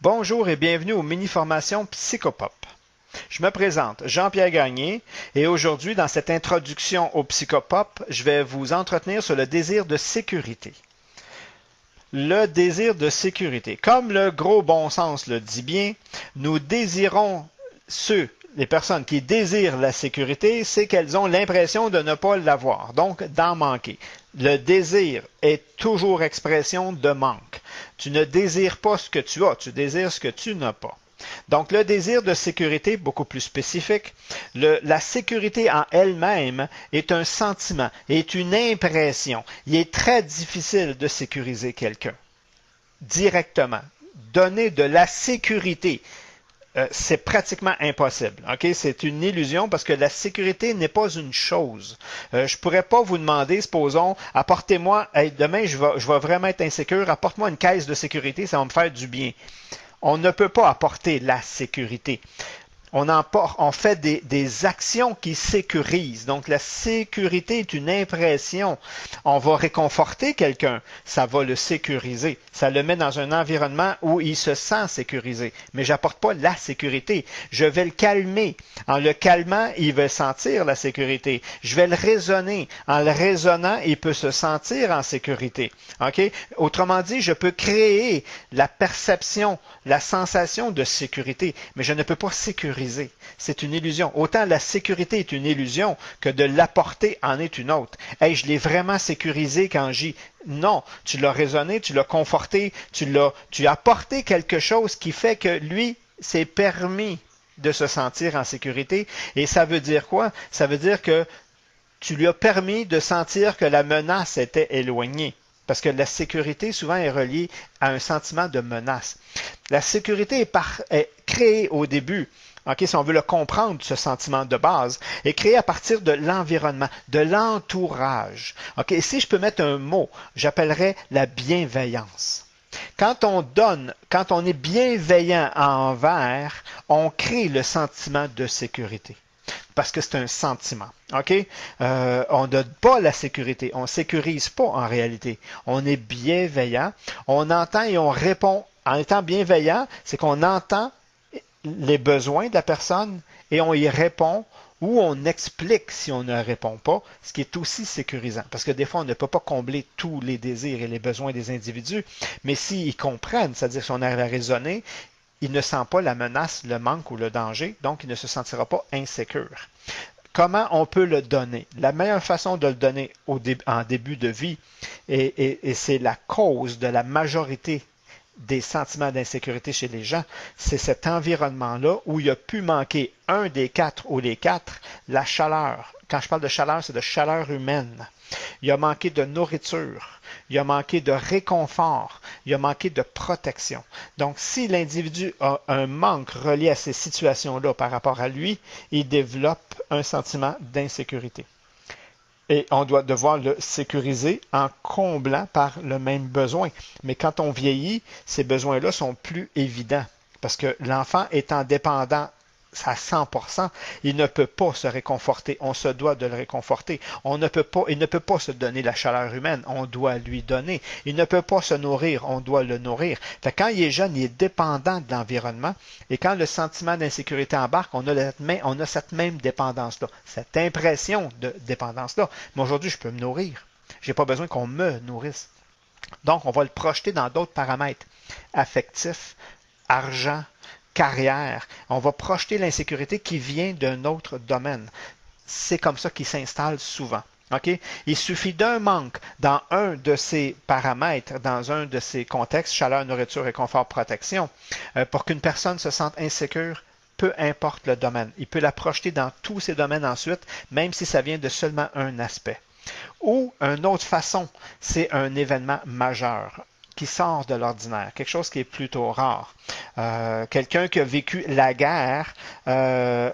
Bonjour et bienvenue aux mini-formations Psychopop. Je me présente, Jean-Pierre Gagné, et aujourd'hui, dans cette introduction au Psychopop, je vais vous entretenir sur le désir de sécurité. Le désir de sécurité. Comme le gros bon sens le dit bien, nous désirons les personnes qui désirent la sécurité, c'est qu'elles ont l'impression de ne pas l'avoir, donc d'en manquer. Le désir est toujours expression de manque. Tu ne désires pas ce que tu as, tu désires ce que tu n'as pas. Donc, le désir de sécurité, beaucoup plus spécifique, la sécurité en elle-même est un sentiment, est une impression. Il est très difficile de sécuriser quelqu'un directement. Donner de la sécurité, c'est pratiquement impossible. Okay? C'est une illusion parce que la sécurité n'est pas une chose. Je ne pourrais pas vous demander, supposons, apportez-moi, demain je vais vraiment être insécure, apporte-moi une caisse de sécurité, ça va me faire du bien. On ne peut pas apporter la sécurité. On fait des actions qui sécurisent. Donc, la sécurité est une impression. On va réconforter quelqu'un, ça va le sécuriser. Ça le met dans un environnement où il se sent sécurisé. Mais je n'apporte pas la sécurité. Je vais le calmer. En le calmant, il va sentir la sécurité. Je vais le raisonner. En le raisonnant, il peut se sentir en sécurité. Okay? Autrement dit, je peux créer la perception, la sensation de sécurité, mais je ne peux pas sécuriser. C'est une illusion. Autant la sécurité est une illusion que de l'apporter en est une autre. Hey, je l'ai vraiment sécurisé quand Non, tu l'as raisonné, tu l'as conforté, tu as apporté quelque chose qui fait que lui s'est permis de se sentir en sécurité. Et ça veut dire quoi? Ça veut dire que tu lui as permis de sentir que la menace était éloignée. Parce que la sécurité, souvent, est reliée à un sentiment de menace. La sécurité est créée au début. Okay, si on veut le comprendre, ce sentiment de base, est créé à partir de l'environnement, de l'entourage. Okay, si je peux mettre un mot, j'appellerais la bienveillance. Quand on donne, quand on est bienveillant envers, on crée le sentiment de sécurité. Parce que c'est un sentiment. Okay? On ne donne pas la sécurité. On ne sécurise pas en réalité. On est bienveillant. On entend et on répond. En étant bienveillant, c'est qu'on entend les besoins de la personne et on y répond ou on explique si on ne répond pas, ce qui est aussi sécurisant. Parce que des fois, on ne peut pas combler tous les désirs et les besoins des individus, mais s'ils comprennent, c'est-à-dire si on arrive à raisonner, il ne sent pas la menace, le manque ou le danger, donc il ne se sentira pas insécure. Comment on peut le donner? La meilleure façon de le donner en début de vie, et c'est la cause de la majorité des sentiments d'insécurité chez les gens, c'est cet environnement-là où il a pu manquer un des quatre ou les quatre, la chaleur. Quand je parle de chaleur, c'est de chaleur humaine. Il a manqué de nourriture, il a manqué de réconfort, il a manqué de protection. Donc, si l'individu a un manque relié à ces situations-là par rapport à lui, il développe un sentiment d'insécurité. Et on doit devoir le sécuriser en comblant par le même besoin. Mais quand on vieillit, ces besoins-là sont plus évidents. Parce que l'enfant étant dépendant à 100%, il ne peut pas se réconforter. On se doit de le réconforter. Il ne peut pas se donner la chaleur humaine. On doit lui donner. Il ne peut pas se nourrir. On doit le nourrir. Fait que quand il est jeune, il est dépendant de l'environnement. Et quand le sentiment d'insécurité embarque, on a cette même dépendance-là, cette impression de dépendance-là. Mais aujourd'hui, je peux me nourrir. Je n'ai pas besoin qu'on me nourrisse. Donc, on va le projeter dans d'autres paramètres. Affectifs, argent, carrière. On va projeter l'insécurité qui vient d'un autre domaine. C'est comme ça qu'il s'installe souvent. Okay? Il suffit d'un manque dans un de ces paramètres, dans un de ces contextes, chaleur, nourriture, réconfort, protection, pour qu'une personne se sente insécure, peu importe le domaine. Il peut la projeter dans tous ces domaines ensuite, même si ça vient de seulement un aspect. Ou une autre façon, c'est un événement majeur qui sort de l'ordinaire, quelque chose qui est plutôt rare. Quelqu'un qui a vécu la guerre,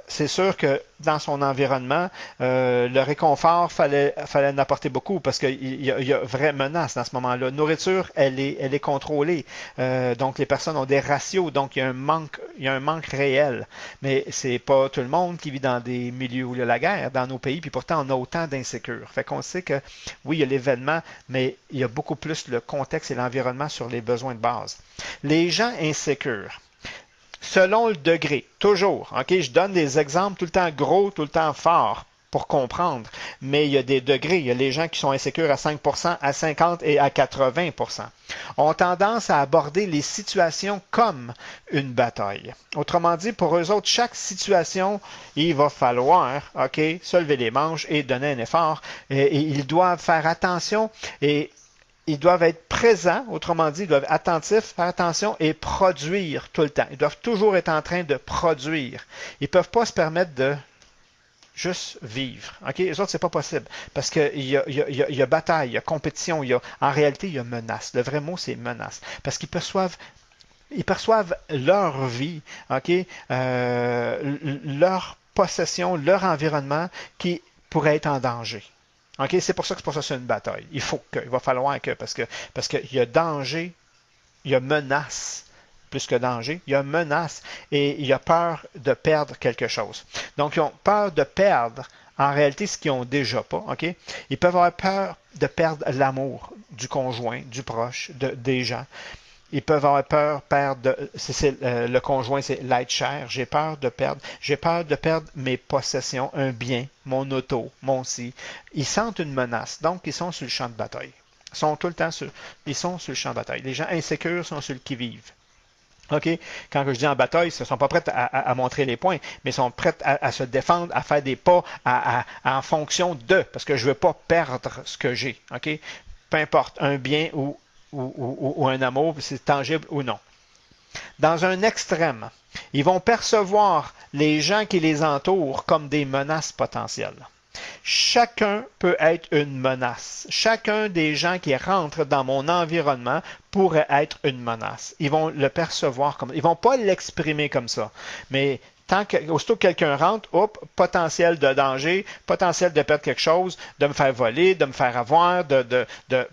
c'est sûr que dans son environnement, le réconfort, fallait en apporter beaucoup parce qu'il y a vraie menace dans ce moment-là. Nourriture, elle est contrôlée. Donc, les personnes ont des ratios, donc il y a un manque réel. Mais c'est pas tout le monde qui vit dans des milieux où il y a la guerre, dans nos pays, puis pourtant, on a autant d'insécures. Fait qu'on sait que, oui, il y a l'événement, mais il y a beaucoup plus le contexte et l'environnement environnement sur les besoins de base. Les gens insécures, selon le degré, toujours, ok, je donne des exemples tout le temps gros, tout le temps forts pour comprendre, mais il y a des degrés. Il y a les gens qui sont insécures à 5%, à 50% et à 80%. Ont tendance à aborder les situations comme une bataille. Autrement dit, pour eux autres, chaque situation, il va falloir, ok, se lever les manches et donner un effort. Et ils doivent faire attention et ils doivent être présents, autrement dit, ils doivent être attentifs, faire attention et produire tout le temps. Ils doivent toujours être en train de produire. Ils ne peuvent pas se permettre de juste vivre. OK? Les autres, c'est pas possible. Parce qu'il y a bataille, il y a compétition, en réalité, il y a menace. Le vrai mot, c'est menace. Parce qu'ils perçoivent leur vie, OK? Leur possession, leur environnement qui pourrait être en danger. OK? C'est pour ça que c'est une bataille. Il va falloir que, parce qu'il y a danger, il y a menace. Plus que danger, il y a menace et il y a peur de perdre quelque chose. Donc, ils ont peur de perdre, en réalité, ce qu'ils n'ont déjà pas. OK? Ils peuvent avoir peur de perdre l'amour du conjoint, du proche, des gens. Ils peuvent avoir peur le conjoint, c'est l'être cher. J'ai peur de perdre mes possessions, un bien, mon auto, mon si. Ils sentent une menace, donc ils sont sur le champ de bataille. Ils sont tout le temps sur le champ de bataille. Les gens insécures sont sur le qui-vive. OK? Quand je dis en bataille, ils ne sont pas prêts à montrer les points, mais ils sont prêts à se défendre, à faire des pas en fonction de, parce que je ne veux pas perdre ce que j'ai. OK? Peu importe, un bien ou un amour, si c'est tangible ou non. Dans un extrême, ils vont percevoir les gens qui les entourent comme des menaces potentielles. Chacun peut être une menace. Chacun des gens qui rentrent dans mon environnement pourrait être une menace. Ils vont le percevoir comme ça. Ils ne vont pas l'exprimer comme ça. Mais aussitôt que quelqu'un rentre, potentiel de danger, potentiel de perdre quelque chose, de me faire voler, de me faire avoir, peu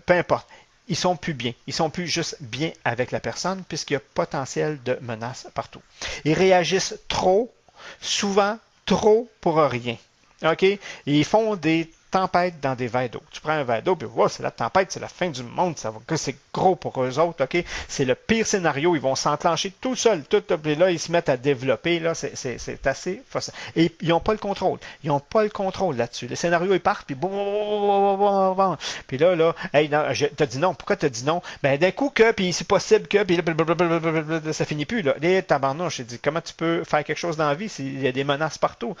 importe. Ils sont plus bien. Ils sont plus juste bien avec la personne puisqu'il y a potentiel de menace partout. Ils réagissent trop, souvent trop pour rien. OK? Et ils font des tempêtes dans des verres d'eau. Tu prends un verre d'eau, puis c'est la tempête, c'est la fin du monde, c'est gros pour eux autres, OK? C'est le pire scénario, ils vont s'enclencher tout seuls, et là, ils se mettent à développer, là, c'est assez facile. Et ils n'ont pas le contrôle. Ils n'ont pas le contrôle là-dessus. Les scénarios, ils partent, puis puis là, hey, t'as dit non, pourquoi t'as dit non? Ben, d'un coup puis c'est possible que, puis là, ça finit plus, là. Les tabarnouches, j'ai dit, comment tu peux faire quelque chose dans la vie s'il y a des menaces partout?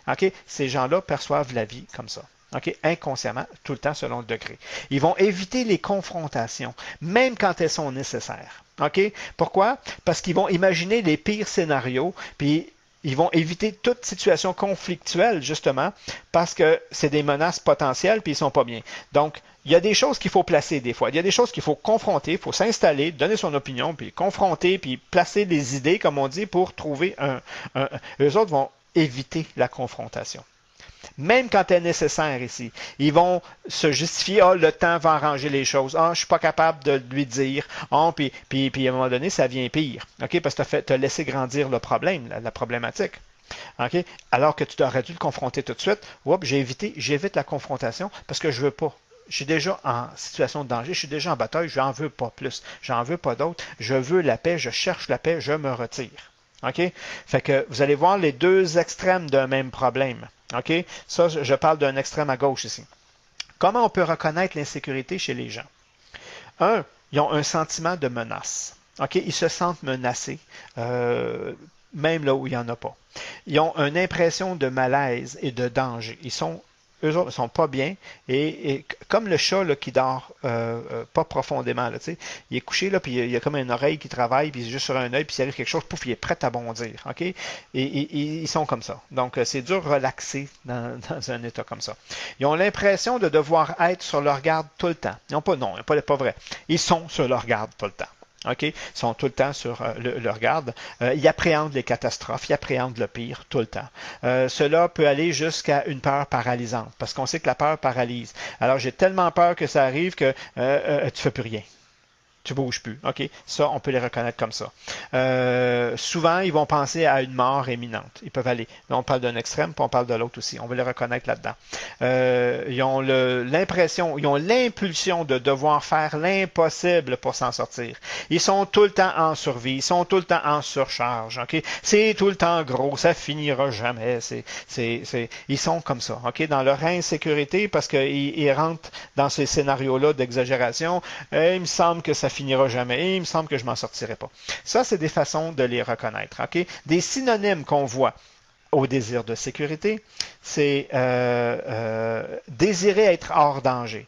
OK? Ces gens-là perçoivent la vie comme ça. OK? Inconsciemment, tout le temps selon le degré. Ils vont éviter les confrontations, même quand elles sont nécessaires. OK? Pourquoi? Parce qu'ils vont imaginer les pires scénarios, puis ils vont éviter toute situation conflictuelle, justement, parce que c'est des menaces potentielles, puis ils ne sont pas bien. Donc, il y a des choses qu'il faut placer des fois. Il y a des choses qu'il faut confronter, il faut s'installer, donner son opinion, puis confronter, puis placer des idées, comme on dit, pour trouver eux autres vont éviter la confrontation. Même quand elle est nécessaire ici. Ils vont se justifier, le temps va arranger les choses. Je ne suis pas capable de lui dire. Puis à un moment donné, ça vient pire. OK? Parce que tu as laissé grandir le problème, la problématique. OK? Alors que tu aurais dû le confronter tout de suite. J'évite la confrontation parce que je ne veux pas. Je suis déjà en situation de danger, je suis déjà en bataille, je n'en veux pas plus. J'en veux pas d'autres. Je veux la paix, je cherche la paix, je me retire. OK? Fait que vous allez voir les deux extrêmes d'un même problème. OK? Ça, je parle d'un extrême à gauche ici. Comment on peut reconnaître l'insécurité chez les gens? Ils ont un sentiment de menace. OK? Ils se sentent menacés, même là où il n'y en a pas. Ils ont une impression de malaise et de danger. Eux autres ne sont pas bien. Et comme le chat là, qui dort pas profondément, là, il est couché, là, puis il y a comme une oreille qui travaille, puis il est juste sur un œil, puis s'il arrive quelque chose, pouf, il est prêt à bondir. OK? Et ils sont comme ça. Donc, c'est dur relaxer dans un état comme ça. Ils ont l'impression de devoir être sur leur garde tout le temps. Ils n'ont pas, non, pas vrai. Ils sont sur leur garde tout le temps. OK? Ils sont tout le temps sur leur garde. Ils appréhendent les catastrophes, ils appréhendent le pire tout le temps. Cela peut aller jusqu'à une peur paralysante, parce qu'on sait que la peur paralyse. Alors, j'ai tellement peur que ça arrive que tu ne fais plus rien. Tu bouges plus. OK? Ça, on peut les reconnaître comme ça. Souvent, ils vont penser à une mort imminente. Ils peuvent aller. Là, on parle d'un extrême, puis on parle de l'autre aussi. On va les reconnaître là-dedans. Ils ont l'impression, ils ont l'impulsion de devoir faire l'impossible pour s'en sortir. Ils sont tout le temps en survie. Ils sont tout le temps en surcharge. OK? C'est tout le temps gros. Ça finira jamais. Ils sont comme ça. OK? Dans leur insécurité, parce qu'ils rentrent dans ces scénarios-là d'exagération. Il me semble que ça finira jamais. Et il me semble que je m'en sortirai pas. Ça, c'est des façons de les reconnaître. OK? Des synonymes qu'on voit au désir de sécurité, c'est désirer être hors danger.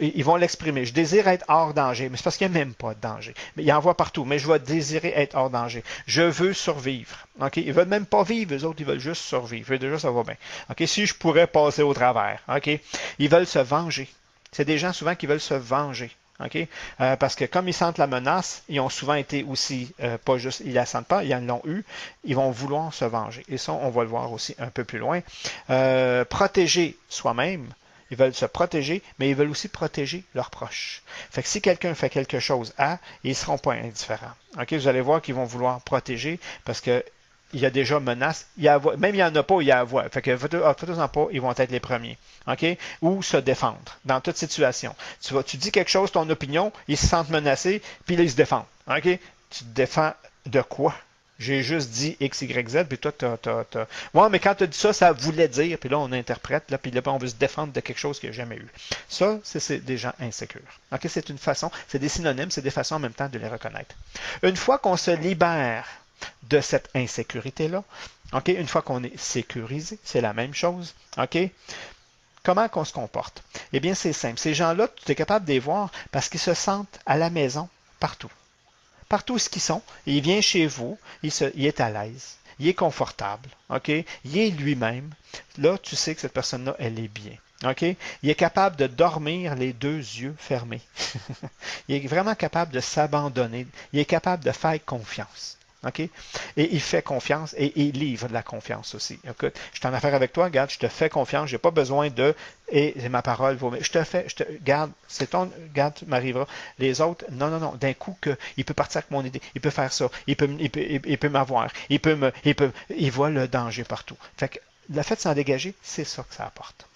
Ils vont l'exprimer. Je désire être hors danger, mais c'est parce qu'il n'y a même pas de danger. Mais il en voit partout, mais je vais désirer être hors danger. Je veux survivre. OK? Ils ne veulent même pas vivre, eux autres, ils veulent juste survivre. Et déjà, ça va bien. OK? Si je pourrais passer au travers. OK? Ils veulent se venger. C'est des gens souvent qui veulent se venger. Okay? Parce que comme ils sentent la menace, ils ont souvent été aussi, pas juste, ils la sentent pas, ils en l'ont eu, ils vont vouloir se venger. Et ça, on va le voir aussi un peu plus loin. Protéger soi-même, ils veulent se protéger, mais ils veulent aussi protéger leurs proches. Fait que si quelqu'un fait quelque chose ils ne seront pas indifférents. Okay? Vous allez voir qu'ils vont vouloir protéger parce que il y a déjà menace, même il n'y en a pas, il y a à voir. Fait que faites-en pas, ils vont être les premiers. OK? Ou se défendre dans toute situation. Tu dis quelque chose, ton opinion, ils se sentent menacés, puis là, ils se défendent. OK? Tu te défends de quoi? J'ai juste dit X, Y, Z, puis toi, ouais, mais quand tu as dit ça, ça voulait dire, puis là, on interprète, là, puis là, on veut se défendre de quelque chose qu'il n'y a jamais eu. Ça, c'est des gens insécures. OK? C'est une façon, c'est des synonymes, c'est des façons en même temps de les reconnaître. Une fois qu'on se libère de cette insécurité-là. OK? Une fois qu'on est sécurisé, c'est la même chose. OK? Comment qu'on se comporte? Eh bien, c'est simple. Ces gens-là, tu es capable de les voir parce qu'ils se sentent à la maison partout. Partout où ils sont, il vient chez vous, il est à l'aise, il est confortable. OK? Il est lui-même. Là, tu sais que cette personne-là, elle est bien. OK? Il est capable de dormir les deux yeux fermés. Il est vraiment capable de s'abandonner. Il est capable de faire confiance. OK? Et il fait confiance et il livre de la confiance aussi. Écoute, je suis en affaire avec toi, regarde, je te fais confiance, je n'ai pas besoin de et ma parole vaut. Garde, garde, tu m'arriveras. Les autres, non, d'un coup il peut partir avec mon idée, il peut faire ça, il peut m'avoir, il voit le danger partout. Fait que le fait de s'en dégager, c'est ça que ça apporte.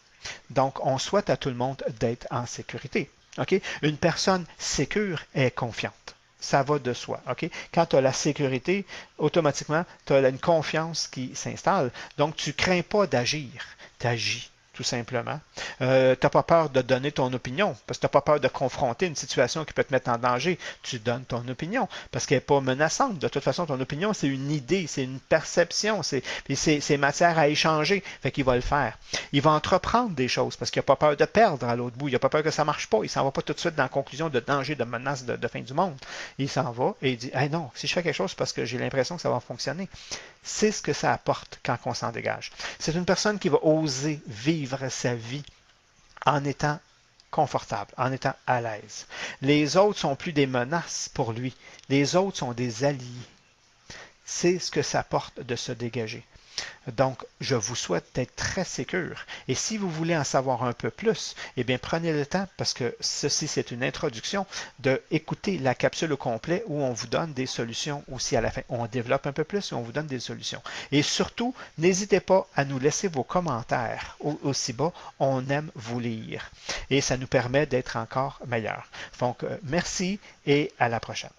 Donc, on souhaite à tout le monde d'être en sécurité. OK? Une personne sécure est confiante. Ça va de soi. OK? Quand tu as la sécurité, automatiquement, tu as une confiance qui s'installe. Donc, tu ne crains pas d'agir. Tu agis, tout simplement. Tu n'as pas peur de donner ton opinion, parce que tu n'as pas peur de confronter une situation qui peut te mettre en danger. Tu donnes ton opinion, parce qu'elle n'est pas menaçante. De toute façon, ton opinion, c'est une idée, c'est une perception, c'est matière à échanger. Fait qu'il va le faire. Il va entreprendre des choses, parce qu'il n'a pas peur de perdre à l'autre bout. Il n'a pas peur que ça ne marche pas. Il ne s'en va pas tout de suite dans la conclusion de danger, de menace, de fin du monde. Il s'en va et il dit, hey non, si je fais quelque chose, c'est parce que j'ai l'impression que ça va fonctionner. C'est ce que ça apporte quand on s'en dégage. C'est une personne qui va oser vivre sa vie en étant confortable, en étant à l'aise. Les autres sont plus des menaces pour lui. Les autres sont des alliés. C'est ce que ça apporte de se dégager. Donc, je vous souhaite d'être très sécure. Et si vous voulez en savoir un peu plus, eh bien, prenez le temps, parce que ceci, c'est une introduction, d'écouter la capsule au complet où on vous donne des solutions aussi à la fin. On développe un peu plus et on vous donne des solutions. Et surtout, n'hésitez pas à nous laisser vos commentaires aussi bas. On aime vous lire. Et ça nous permet d'être encore meilleurs. Donc, merci et à la prochaine.